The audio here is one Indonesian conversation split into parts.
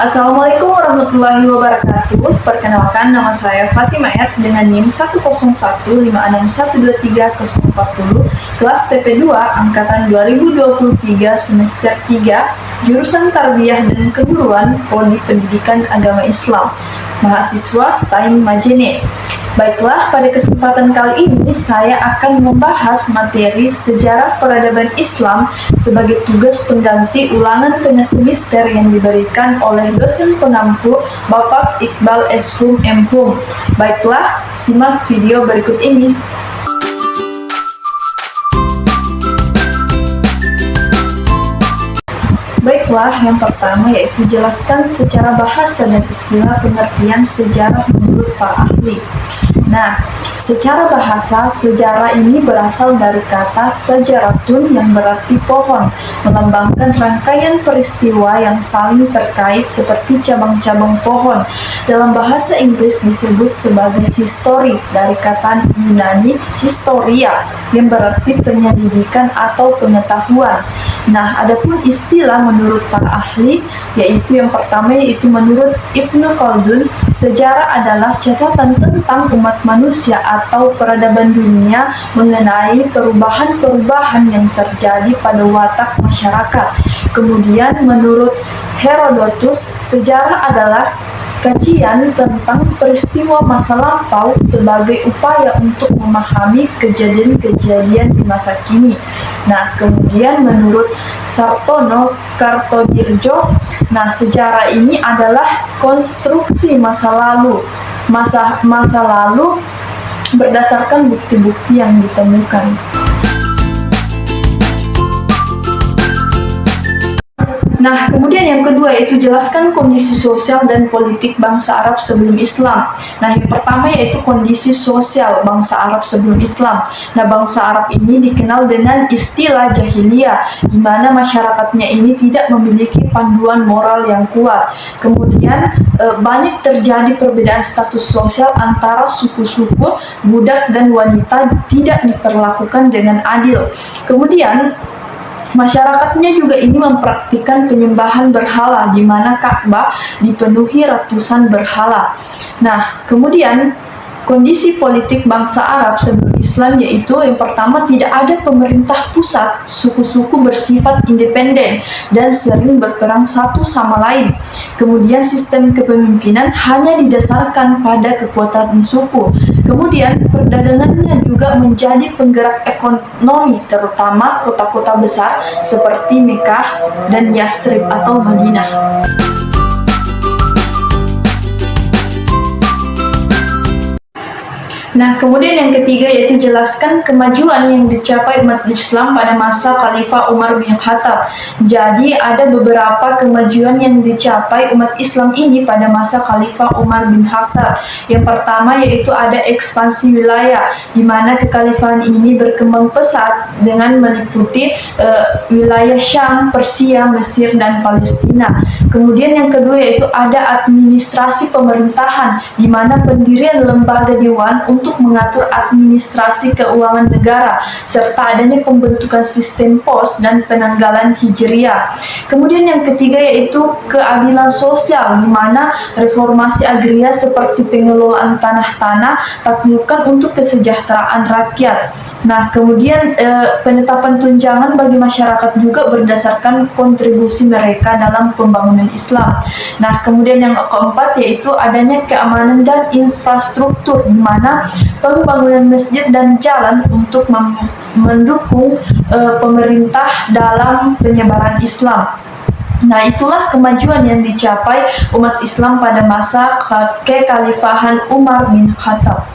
Assalamualaikum warahmatullahi wabarakatuh. Perkenalkan, nama saya Fatima Ed dengan NIM 10156123040, kelas TP2 angkatan 2023 semester 3, jurusan Tarbiyah dan Keguruan, Prodi Pendidikan Agama Islam, mahasiswa STAIN Majene. Baiklah, pada kesempatan kali ini saya akan membahas materi Sejarah Peradaban Islam sebagai tugas pengganti ulangan tengah semester yang diberikan oleh dosen pengampu Bapak Iqbal S. Hum M. Hum. Baiklah, simak video berikut ini. Baiklah, yang pertama yaitu jelaskan secara bahasa dan istilah pengertian sejarah menurut para ahli. Nah, secara bahasa, sejarah ini berasal dari kata sejaratun yang berarti pohon, melambangkan rangkaian peristiwa yang saling terkait seperti cabang-cabang pohon. Dalam bahasa Inggris disebut sebagai history dari kata Yunani historia yang berarti penyelidikan atau pengetahuan. Nah, adapun istilah menurut para ahli, yaitu yang pertama yaitu menurut Ibnu Khaldun, sejarah adalah catatan tentang umat manusia atau peradaban dunia mengenai perubahan-perubahan yang terjadi pada watak masyarakat. Kemudian menurut Herodotus, sejarah adalah kajian tentang peristiwa masa lampau sebagai upaya untuk memahami kejadian-kejadian di masa kini. Nah, kemudian menurut Sartono Kartodirjo, sejarah ini adalah konstruksi masa lalu berdasarkan bukti-bukti yang ditemukan. Nah, kemudian yang kedua yaitu jelaskan kondisi sosial dan politik bangsa Arab sebelum Islam. Nah, yang pertama yaitu kondisi sosial bangsa Arab sebelum Islam. Nah, bangsa Arab ini dikenal dengan istilah jahiliyah, di mana masyarakatnya ini tidak memiliki panduan moral yang kuat. Kemudian banyak terjadi perbedaan status sosial antara suku-suku, budak dan wanita tidak diperlakukan dengan adil. Kemudian masyarakatnya juga ini mempraktikkan penyembahan berhala, di mana Ka'bah dipenuhi ratusan berhala. Nah, kemudian kondisi politik bangsa Arab sebelum Islam yaitu yang pertama tidak ada pemerintah pusat, suku-suku bersifat independen dan sering berperang satu sama lain. Kemudian sistem kepemimpinan hanya didasarkan pada kekuatan suku. Kemudian perdagangannya juga menjadi penggerak ekonomi, terutama kota-kota besar seperti Mekah dan Yastrib atau Madinah. Nah, kemudian yang ketiga yaitu jelaskan kemajuan yang dicapai umat Islam pada masa Khalifah Umar bin Khattab. Jadi, ada beberapa kemajuan yang dicapai umat Islam ini pada masa Khalifah Umar bin Khattab. Yang pertama yaitu ada ekspansi wilayah, di mana kekhalifahan ini berkembang pesat dengan meliputi wilayah Syam, Persia, Mesir, dan Palestina. Kemudian yang kedua yaitu ada administrasi pemerintahan, di mana pendirian lembaga dewan untuk mengatur administrasi keuangan negara, serta adanya pembentukan sistem pos dan penanggalan hijriah. Kemudian yang ketiga yaitu keadilan sosial, di mana reformasi agraria seperti pengelolaan tanah-tanah taklukan untuk kesejahteraan rakyat. Nah, kemudian penetapan tunjangan bagi masyarakat juga berdasarkan kontribusi mereka dalam pembangunan Islam. Nah, kemudian yang keempat yaitu adanya keamanan dan infrastruktur, di mana pembangunan masjid dan jalan untuk mendukung pemerintah dalam penyebaran Islam. Nah, itulah kemajuan yang dicapai umat Islam pada masa kekhalifahan Umar bin Khattab.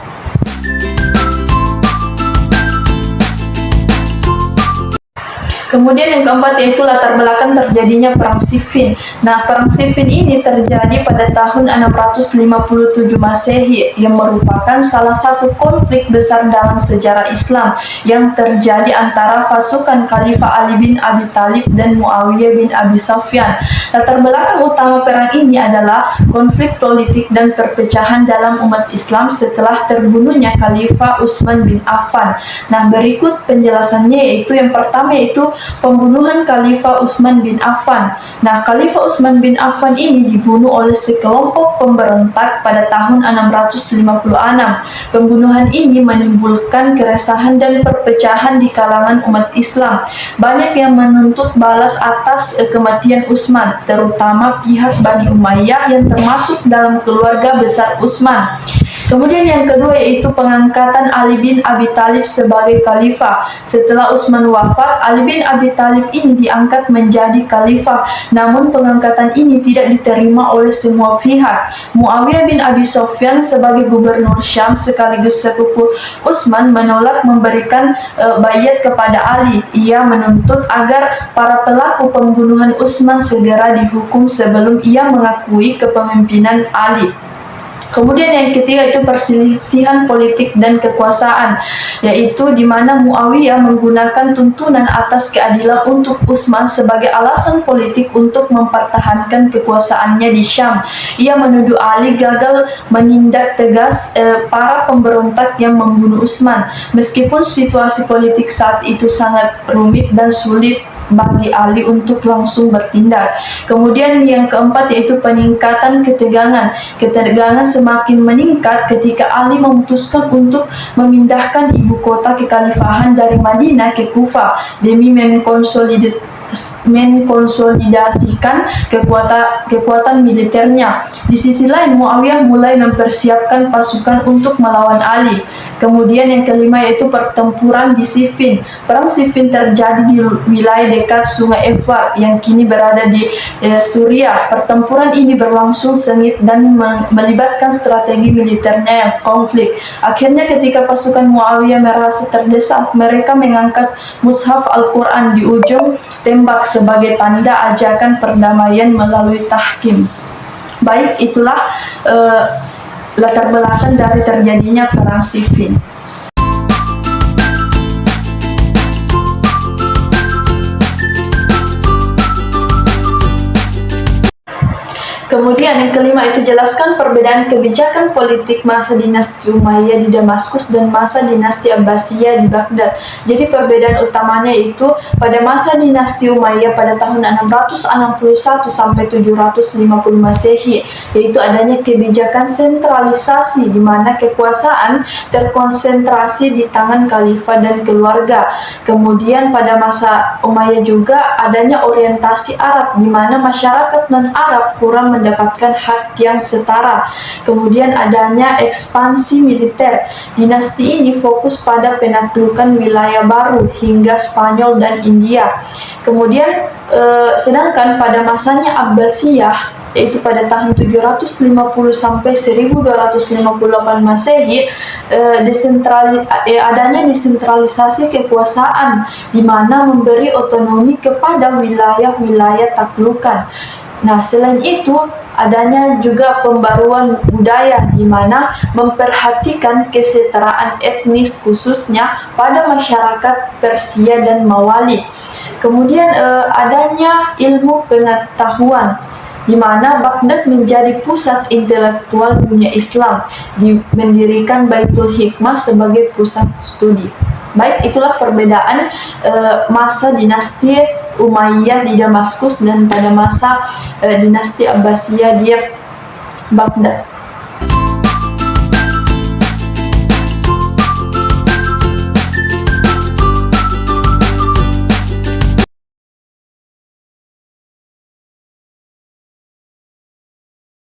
Kemudian yang keempat yaitu latar belakang terjadinya Perang Siffin. Nah, Perang Siffin ini terjadi pada tahun 657 Masehi yang merupakan salah satu konflik besar dalam sejarah Islam yang terjadi antara pasukan Khalifah Ali bin Abi Thalib dan Muawiyah bin Abi Sufyan. Latar belakang utama perang ini adalah konflik politik dan perpecahan dalam umat Islam setelah terbunuhnya Khalifah Utsman bin Affan. Nah, berikut penjelasannya yaitu yang pertama yaitu pembunuhan Khalifah Utsman bin Affan. Nah, Khalifah Utsman bin Affan ini dibunuh oleh sekelompok pemberontak pada tahun 656. Pembunuhan ini menimbulkan keresahan dan perpecahan di kalangan umat Islam. Banyak yang menuntut balas atas kematian Utsman, terutama pihak Bani Umayyah yang termasuk dalam keluarga besar Utsman. Kemudian yang kedua yaitu pengangkatan Ali bin Abi Thalib sebagai khalifah. Setelah Utsman wafat, Ali bin Abi Thalib ini diangkat menjadi khalifah. Namun pengangkatan ini tidak diterima oleh semua pihak. Muawiyah bin Abi Sufyan sebagai gubernur Syam sekaligus sepupu Utsman menolak memberikan baiat kepada Ali. Ia menuntut agar para pelaku pembunuhan Utsman segera dihukum sebelum ia mengakui kepemimpinan Ali. Kemudian yang ketiga itu perselisihan politik dan kekuasaan, yaitu di mana Muawiyah menggunakan tuntunan atas keadilan untuk Utsman sebagai alasan politik untuk mempertahankan kekuasaannya di Syam. Ia menuduh Ali gagal menindak tegas para pemberontak yang membunuh Utsman, meskipun situasi politik saat itu sangat rumit dan sulit bagi Ali untuk langsung bertindak. Kemudian yang keempat yaitu peningkatan ketegangan. Ketegangan semakin meningkat ketika Ali memutuskan untuk memindahkan ibu kota kekhalifahan dari Madinah ke Kufah demi mengkonsolidasikan kekuatan militernya. Di sisi lain, Muawiyah mulai mempersiapkan pasukan untuk melawan Ali. Kemudian yang kelima yaitu pertempuran di Siffin. Perang Siffin terjadi di wilayah dekat Sungai Efrat yang kini berada di Suriah. Pertempuran ini berlangsung sengit dan melibatkan strategi militernya yang konflik. Akhirnya ketika pasukan Muawiyah merasa terdesak, mereka mengangkat mushaf Al-Quran di ujung tembak sebagai tanda ajakan perdamaian melalui tahkim. Baik, itulah latar belakang dari terjadinya perang Siffin. Kemudian yang kelima itu jelaskan perbedaan kebijakan politik masa dinasti Umayyah di Damaskus dan masa dinasti Abbasiyah di Baghdad. Jadi perbedaan utamanya itu pada masa dinasti Umayyah pada tahun 661 sampai 750 Masehi, yaitu adanya kebijakan sentralisasi di mana kekuasaan terkonsentrasi di tangan khalifah dan keluarga. Kemudian pada masa Umayyah juga adanya orientasi Arab di mana masyarakat non-Arab kurang mendapatkan hak yang setara. Kemudian adanya ekspansi militer. Dinasti ini fokus pada penaklukan wilayah baru hingga Spanyol dan India. Kemudian sedangkan pada masanya Abbasiyah yaitu pada tahun 750 sampai 1258 Masehi adanya desentralisasi kekuasaan di mana memberi otonomi kepada wilayah-wilayah taklukan. Nah, selain itu adanya juga pembaruan budaya di mana memperhatikan kesetaraan etnis khususnya pada masyarakat Persia dan Mawali. Kemudian adanya ilmu pengetahuan di mana Baghdad menjadi pusat intelektual dunia Islam, mendirikan Baitul Hikmah sebagai pusat studi. Baik, itulah perbedaan masa dinasti Umayyah di Damaskus dan pada masa dinasti Abbasiyah di Baghdad.